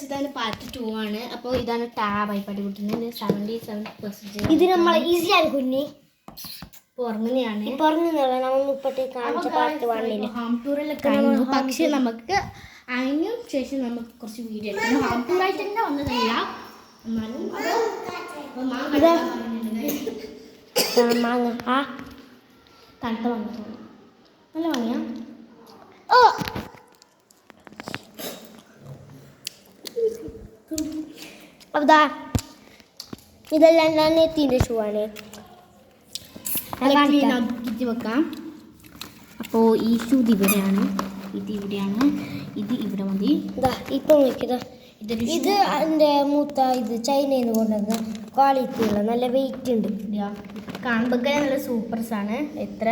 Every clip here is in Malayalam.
ഇതാണ് പാർട്ട് 2 ആണ്. അപ്പോൾ ഇതാണ് ടാബ് ആയിപ്പാട്ട് കിട്ടുന്നത് 77%. ഇത് നമ്മൾ ഈസിയാണ് കുഞ്ഞി പുറങ്ങനെയാണ് നമ്മൾ മുപ്പത്തേക്ക് കാണിച്ച പാർട്ട് 1 ഹോം ടൂറെല്ലാം കഴിഞ്ഞു. പക്ഷെ നമുക്ക് അതിന് ശേഷം നമുക്ക് കുറച്ച് വീഡിയോ എടുക്കണം. ഹോം ടൂർ ആയിട്ട് തന്നെ വന്നതല്ല, എന്നാലും മാങ്ങ ആ തണുത്ത വാങ്ങി തോന്നുന്നു. നല്ല വാങ്ങിയാ ഓ അതാ ഇതെല്ലാം ഞാൻ എത്തിൻ്റെ ഷൂ ആണ്. കിറ്റി വെക്കാം. അപ്പോൾ ഈ ഷൂ ഇവിടെയാണ്, ഇത് ഇവിടെയാണ്, ഇത് ഇവിടെ മതി. ഇതാ ഇപ്പം നോക്കിയതാ, ഇത് എൻ്റെ മൂത്ത ഇത് ചൈനയിൽ നിന്ന് കൊണ്ടുവന്ന ക്വാളിറ്റി ഉള്ള നല്ല വെയിറ്റ് ഉണ്ട്. കാണുമ്പോൾ നല്ല സൂപ്പർസാണ്. എത്ര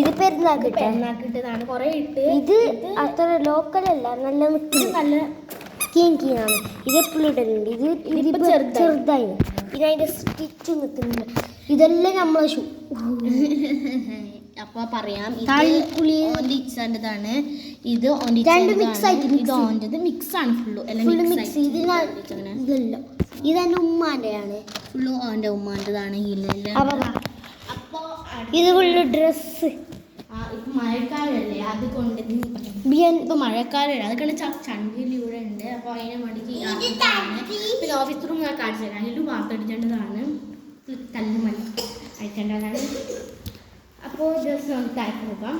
ഇത് പെരുന്നാക്കിട്ടതാണ് കുറേ ഇട്ട്. ഇത് അത്ര ലോക്കലല്ല, നല്ല നല്ല കീനാണ്. ഇത് എപ്പോഴും ഇടലുണ്ട്. ഇതിപ്പോൾ ചെറുതായി പിന്നെ അതിൻ്റെ സ്റ്റിച്ച് നിൽക്കുന്നുണ്ട്. ഇതെല്ലാം നമ്മളെ ഷൂ. അപ്പോൾ പറയാം, ഓൻ്റെതാണ് ഇത് ഓൻ്റെത് മിക്സ് ആണ്. Full mix. ഇതല്ല, ഇതെൻ്റെ ഉമ്മാൻ്റെയാണ്. ഫുള്ള് ഓൻ്റെ ഉമ്മാൻ്റെതാണ്. അപ്പോൾ ഇത് ഫുള്ള് ഡ്രസ്സ്. ഇപ്പം മഴക്കാലമല്ലേ, അതുകൊണ്ട് ഇപ്പോൾ മഴക്കാലമല്ലേ, അതുകൊണ്ട് ചണ്ടിലൂടെ ഉണ്ട്. അപ്പോൾ അതിനെ മടിക്ക് പിന്നെ ഓഫീസ് റൂം ഞാൻ കാണിച്ചു തരാം. അതിലും വാർത്തടിക്കേണ്ടതാണ്, കല്ല് മണി അയക്കേണ്ടതാണ്. അപ്പോൾ ജസ്റ്റ് നമുക്ക് അയക്കി നോക്കാം.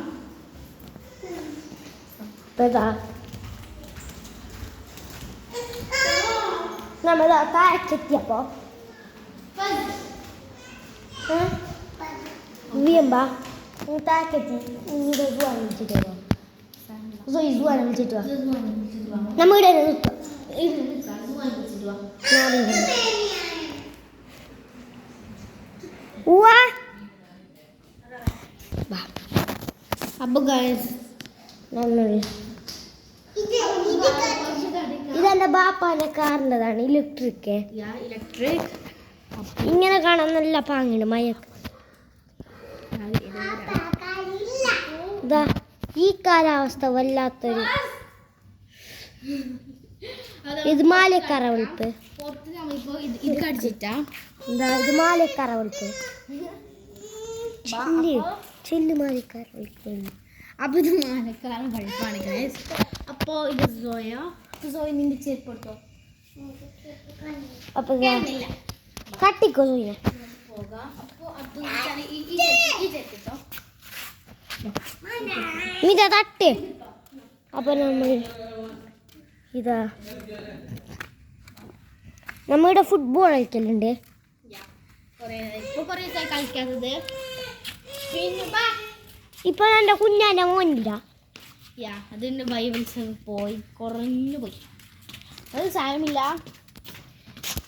നമ്മൾ താഴെത്തിയപ്പോ വീമ്പാ താഴെത്തി വിളിച്ചിട്ട് വിളിച്ചിട്ട് നമ്മളിവിടെ നിർത്താം. അപ്പോൾ ഗൈസ് ഇതെന്റെ ബാപ്പാന്റെ കാറിൻ്റെതാണ്, ഇലക്ട്രിക്. ഇങ്ങനെ കാണാൻ നല്ല പാങ്ങിണ്ട് മയക്ക്. ഇതാ ഈ കാലാവസ്ഥ വല്ലാത്തൊരു ഇത് മാലക്കാറ വിളിപ്പ്. എന്താ ഇത് മാലക്കാറ വിളിപ്പ്, ചെല്ലു മാലക്കാറ വിളിപ്പ്. അപ്പോൾ ഇത് മാലക്കാരൻ പഴുപ്പാണ് ഗൈസ്. അപ്പോൾ ഇത് സോയ നിന്റെ ചെരുപ്പെടുത്തോ. അപ്പൊ കട്ടിക്കോ സോയ പോകാം. അപ്പോൾ ചെരുപ്പിട്ടോ ഇതാ തട്ട്. അപ്പൊ ഇതാ നമ്മളിവിടെ ഫുട്ബോൾ കളിക്കലുണ്ട്. കളിക്കാത്തത് ഇപ്പൊ എൻ്റെ കുഞ്ഞാൻ്റെ മോനില്ല. അതിൻ്റെ ബൈബിൾസ് പോയി കുറഞ്ഞു പോയി. അത് സാരമില്ല.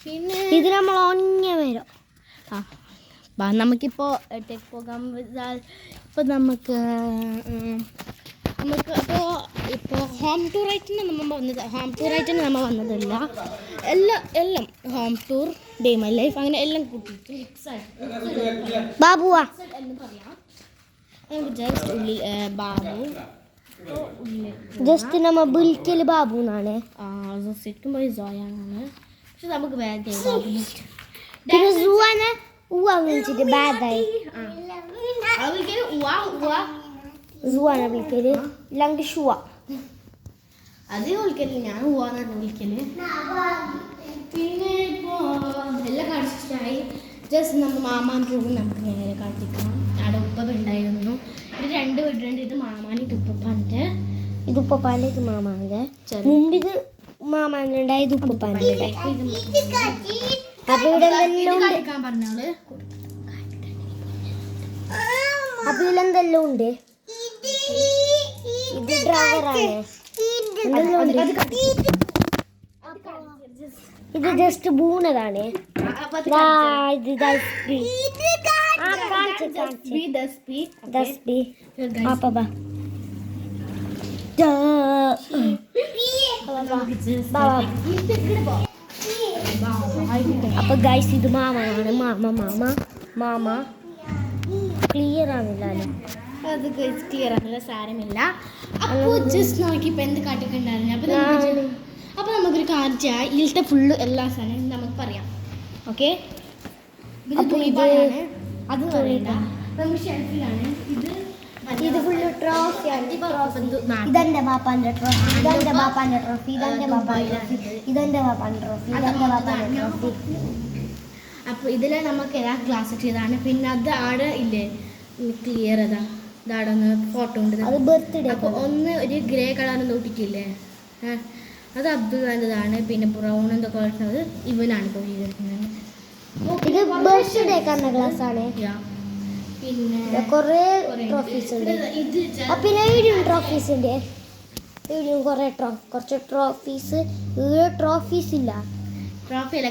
പിന്നെ ഇത് നമ്മൾ ഒഞ്ഞ വരും. നമുക്കിപ്പോൾ ടെക് പോകാൻ ഇപ്പോൾ നമുക്ക് ഇപ്പോൾ ഹോം ടൂറായിട്ടാണ് നമ്മൾ വന്നതല്ല. എല്ലാം home tour, day my life, അങ്ങനെ എല്ലാം കൂട്ടിയിട്ട് മിക്സായിട്ട് ബാബുവാ എന്ന് പറയാം. ജസ്റ്റ് ഉള്ളിൽ ബാബു, ജസ്റ്റ് നമ്മ വിളിക്കൽ ബാബു എന്നാണ്. ശരിക്കും പോയി സോയാണ്. പക്ഷെ നമുക്ക് വേറെ വിളിച്ചിട്ട് ബാദായി സൂവാണ് വിളിക്കല്, ഇല്ലെങ്കിൽ ഷുവ. അത് വിളിക്കല്, ഞാൻ ഊവാന്നാണ് വിളിക്കല്. പിന്നെ ഇപ്പോൾ എല്ലാം കാണിച്ചിട്ടായി. ജസ്റ്റ് നമ്മൾ മാമാൻ്റെ റൂം നമുക്ക് നേരെ കാണിക്കണം. അവിടെ ഉപ്പ ഉണ്ടായിരുന്നു. ഇത് 2 വീടുണ്ട്. ഇത് മാമാൻ്റെ, ഇത് ഉപ്പപ്പാൻ്റെ. ഇത് ഉപ്പപ്പാൻ്റെ, ഇത് മാമാൻ്റെ. മുമ്പ് ഇത് മാമാൻ്റെ ഉണ്ടായി, ഇത് ഉപ്പപ്പാൻ്റെ ഉണ്ടായി. അപ്പൊ ഇവിടെ എന്തെല്ലാം പറഞ്ഞോള്. അപ്പൊ ഇതിലെന്തെല്ലാം ഉണ്ട്. ഇത് ഡ്രൈവറാണ്. ഇത് ജസ്റ്റ് ബൂണതാണ്. ഇത് അപ്പൊ ഗൈസ് ഇത് മാമയാണ്. Mama clear ആണില്ലല്ലോ. അത് ക്ലിയർ ആണല്ലോ, സാരമില്ല. അപ്പോൾ ജസ്റ്റ് നോക്കിയപ്പോൾ എന്ത് കാട്ടിക്കൊണ്ടായിരുന്നു. അപ്പോൾ അപ്പോൾ നമുക്കൊരു കാര്യം ചെയ്യാം. ഇതിലത്തെ ഫുള്ള് എല്ലാ സാധനവും നമുക്ക് പറയാം. ഓക്കെ, ഇത് അപ്പോൾ തുണിപ്പാണ്, അത് പറയണ്ട. നമുക്ക് ഷെൽഫിലാണ് ഇത് ഫുള്ള് ട്രോഫിയാണ്. ഇതെന്റെ ബാപ്പാന്റെ ട്രോഫി, ഇതെന്റെ ബാപ്പാന്റെ ട്രോഫി, ഇതെന്റെ ബാപ്പാന്റെ ട്രോഫി, ഇതെന്റെ ബാപ്പാന്റെ ട്രോഫി, ഇതെന്റെ ബാപ്പാന്റെ ട്രോഫി. അപ്പോൾ ഇതിൽ നമുക്ക് ഏതാ ക്ലാസ് ചെയ്താണ്. പിന്നെ അത് ആടെ ഇല്ലേ ക്ലിയർ ഇതാടെ ഒന്ന് ഫോട്ടോ ഉണ്ട്. അത് ബർത്ത്ഡേ. അപ്പോൾ ഒന്ന് ഒരു ഗ്രേ കളർ നോട്ടിക്കില്ലേ, അത് അബ്ദുള്ളതാണ്. പിന്നെ ബ്രൗൺ എന്തൊക്കെ കളിക്കുന്നത് ഇവനാണ് ഇപ്പോൾ ചെയ്തിരിക്കുന്നത്. ഇത് ബർത്ത്ഡേ കാണുന്ന ക്ലാസ് ആണ്. പിന്നെ കുറേ ട്രോഫീസ് ഉണ്ട്. പിന്നെ ഇവിടെയും ട്രോഫീസ് ഉണ്ട്. ഇവിടെയും കുറച്ച് ട്രോഫീസ്. ട്രോഫീസ് ഇല്ല, ട്രോഫി അല്ല